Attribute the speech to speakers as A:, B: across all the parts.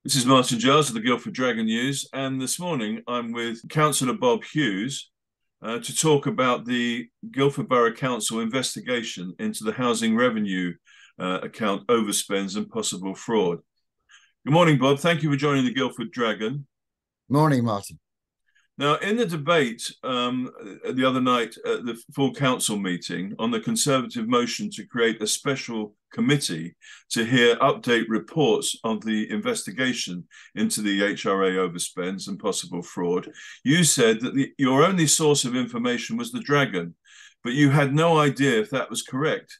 A: This is Martin Giles of the Guildford Dragon News, and this morning I'm with Councillor Bob Hughes to talk about the Guildford Borough Council investigation into the housing revenue account overspends and possible fraud. Good morning, Bob. Thank you for joining the Guildford Dragon.
B: Morning, Martin.
A: Now, in the debate the other night at the full council meeting on the Conservative motion to create a special committee to hear update reports of the investigation into the HRA overspends and possible fraud, you said that your only source of information was the Dragon, but you had no idea if that was correct.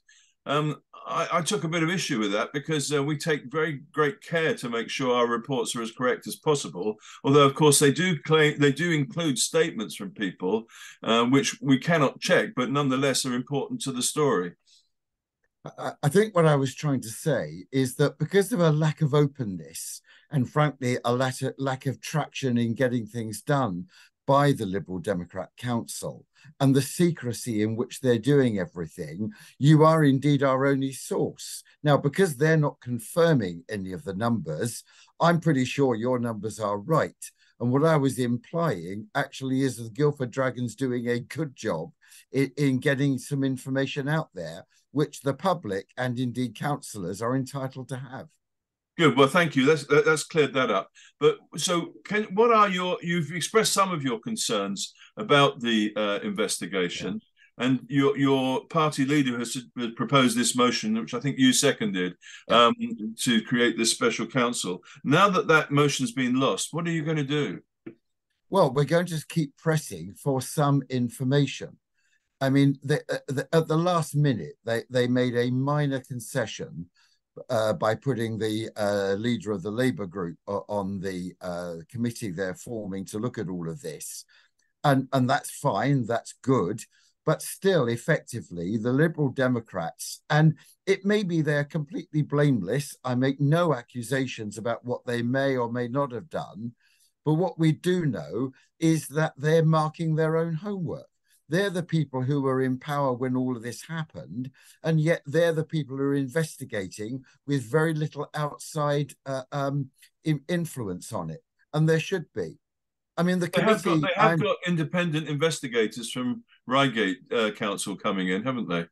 A: I took a bit of issue with that because we take very great care to make sure our reports are as correct as possible. Although, of course, they do include statements from people which we cannot check, but nonetheless are important to the story.
B: I think what I was trying to say is that because of a lack of openness and, frankly, a lack of traction in getting things done by the Liberal Democrat Council and the secrecy in which they're doing everything, you are indeed our only source. Now, because they're not confirming any of the numbers, I'm pretty sure your numbers are right. And what I was implying actually is that the Guildford Dragon's doing a good job in getting some information out there, which the public and indeed councillors are entitled to have.
A: Good. Well, thank you. That's cleared that up. But so, what are you've expressed some of your concerns about the investigation, and your party leader has proposed this motion, which I think you seconded, to create this special council. Now that that motion's been lost, what are you going to do?
B: Well, we're going to keep pressing for some information. I mean, at the last minute, they made a minor concession by putting the leader of the Labour group on the committee they're forming to look at all of this. And that's fine, that's good. But still, effectively, the Liberal Democrats, and it may be they're completely blameless. I make no accusations about what they may or may not have done. But what we do know is that they're marking their own homework. They're the people who were in power when all of this happened, and yet they're the people who are investigating with very little outside influence on it. And there should be. I mean, the committee.
A: They have got independent investigators from Reigate Council coming in, haven't they?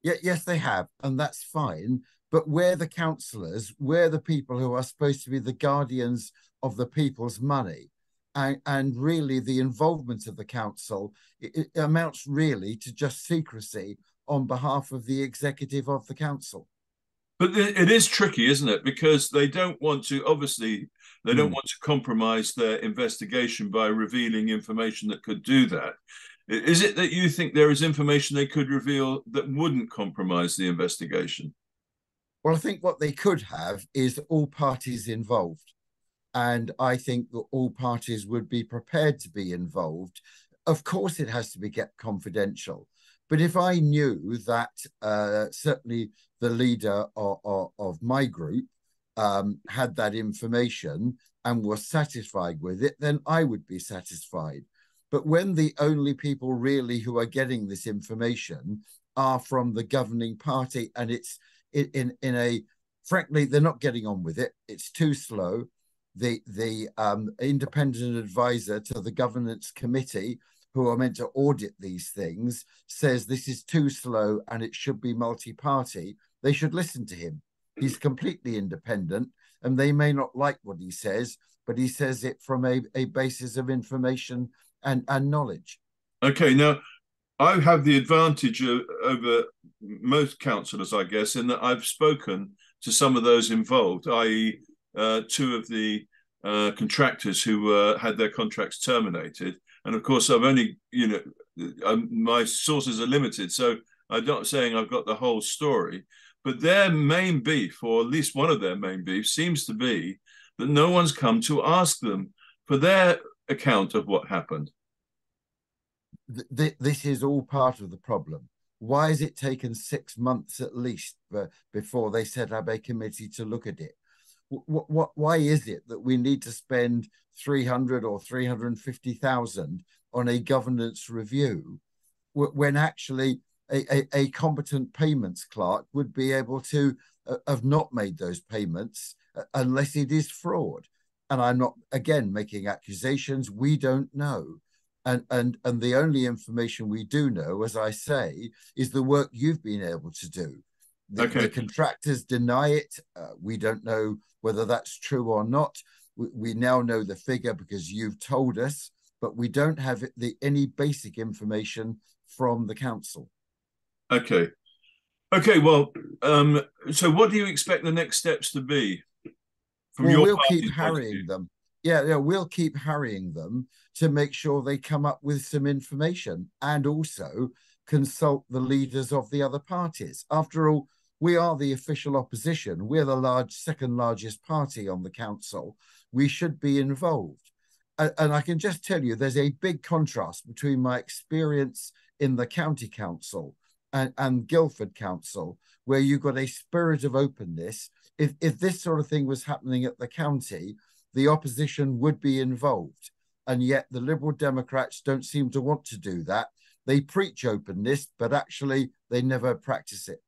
B: Yeah, yes, they have, and that's fine. But we're the councillors, we're the people who are supposed to be the guardians of the people's money. And really the involvement of the council it amounts really to just secrecy on behalf of the executive of the council.
A: But it is tricky, isn't it? Because they don't want to, obviously, they don't want to compromise their investigation by revealing information that could do that. Is it that you think there is information they could reveal that wouldn't compromise the investigation?
B: Well, I think what they could have is all parties involved. And I think that all parties would be prepared to be involved. Of course, it has to be kept confidential. But if I knew that certainly the leader of my group had that information and was satisfied with it, then I would be satisfied. But when the only people really who are getting this information are from the governing party, and it's in a, frankly, they're not getting on with it. It's too slow. The independent advisor to the governance committee, who are meant to audit these things, says this is too slow and it should be multi-party. They should listen to him. He's completely independent, and they may not like what he says, but he says it from a basis of information and knowledge.
A: Okay, now I have the advantage over most councillors, I guess, in that I've spoken to some of those involved, i.e., two of the contractors who had their contracts terminated. And of course, I've only, my sources are limited. So I'm not saying I've got the whole story, but their main beef, or at least one of their main beefs, seems to be that no one's come to ask them for their account of what happened.
B: This is all part of the problem. Why has it taken 6 months at least before they set up a committee to look at it? Why is it that we need to spend 300 or 350,000 on a governance review when actually a competent payments clerk would be able to have not made those payments unless it is fraud. And I'm not, again, making accusations. We don't know. And the only information we do know, as I say, is the work you've been able to do. The contractors deny it. We don't know whether that's true or not. We now know the figure because you've told us, but we don't have any basic information from the council.
A: Okay. Well, so what do you expect the next steps to be from your
B: we'll
A: party's
B: keep harrying them. Yeah, we'll keep harrying them to make sure they come up with some information and also consult the leaders of the other parties. After all, we are the official opposition. We're the second largest party on the council. We should be involved. And I can just tell you, there's a big contrast between my experience in the county council and Guildford Council, where you've got a spirit of openness. If this sort of thing was happening at the county, the opposition would be involved. And yet the Liberal Democrats don't seem to want to do that. They preach openness, but actually they never practice it.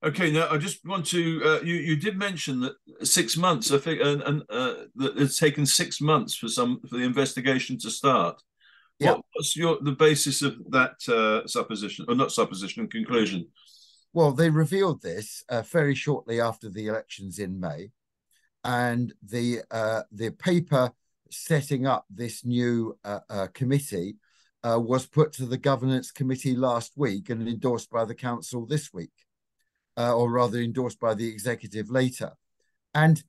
A: Okay, now I just want to. You did mention that 6 months. I think, and that it's taken 6 months for the investigation to start. Yeah. What's the basis of that supposition, or not supposition, conclusion?
B: Well, they revealed this very shortly after the elections in May, and the paper setting up this new committee was put to the governance committee last week and endorsed by the council this week. Or rather endorsed by the executive later. And,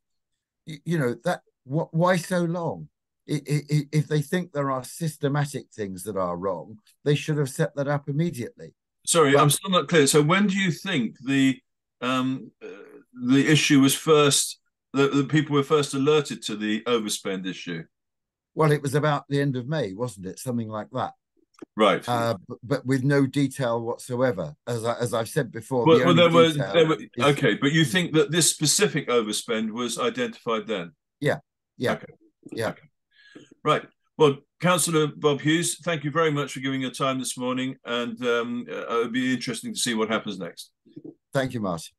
B: you know, why so long? If they think there are systematic things that are wrong, they should have set that up immediately.
A: Sorry, I'm still not clear. So when do you think the issue was first, the people were first alerted to the overspend issue?
B: Well, it was about the end of May, wasn't it? Something like that.
A: Right.
B: But with no detail whatsoever. As I've said before,
A: there were okay, but you think that this specific overspend was identified then?
B: Yeah.
A: Okay.
B: Yeah.
A: Okay. Right. Well, Councillor Bob Hughes, thank you very much for giving your time this morning, and it would be interesting to see what happens next.
B: Thank you, Martin.